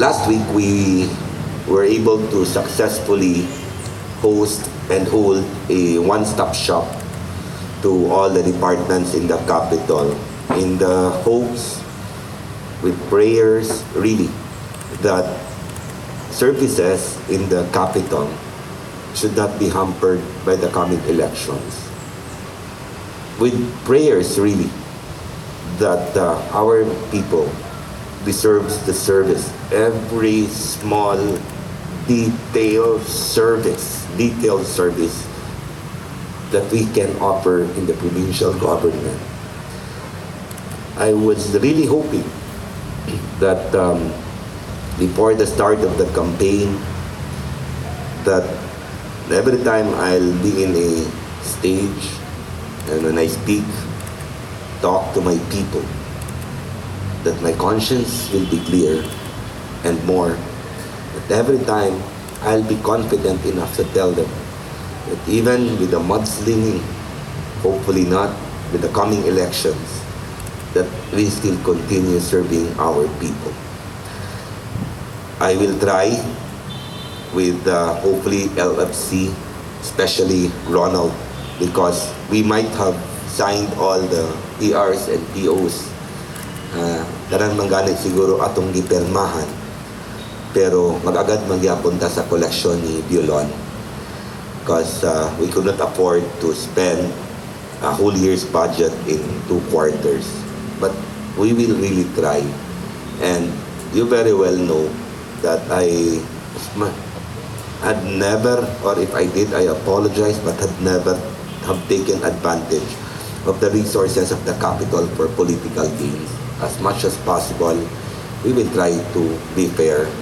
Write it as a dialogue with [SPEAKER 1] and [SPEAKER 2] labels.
[SPEAKER 1] Last week, we were able to successfully host and hold a one-stop shop to all the departments in the Capitol in the hopes, with prayers, really, that services in the Capitol should not be hampered by the coming elections. With prayers, really, that our people deserves the service. Every small detailed service that we can offer in the provincial government. I was really hoping that before the start of the campaign, that every time I'll be in a stage and when I speak, talk to my people, that my conscience will be clear, and more, that every time I'll be confident enough to tell them that even with the mud-slinging, hopefully not with the coming elections, that we still continue serving our people. I will try with hopefully LFC, especially Ronald, because we might have signed all the PRs and POs. Daran mangganit siguro atong gipirmahan, pero mag-agad magyapunta sa koleksyon ni Violon, because we could not afford to spend a whole year's budget in 2 quarters. But we will really try, and you very well know that I had never, or if I did, I apologize, but had never have taken advantage of the resources of the Capitol for political gains. As much as possible, we will try to be fair.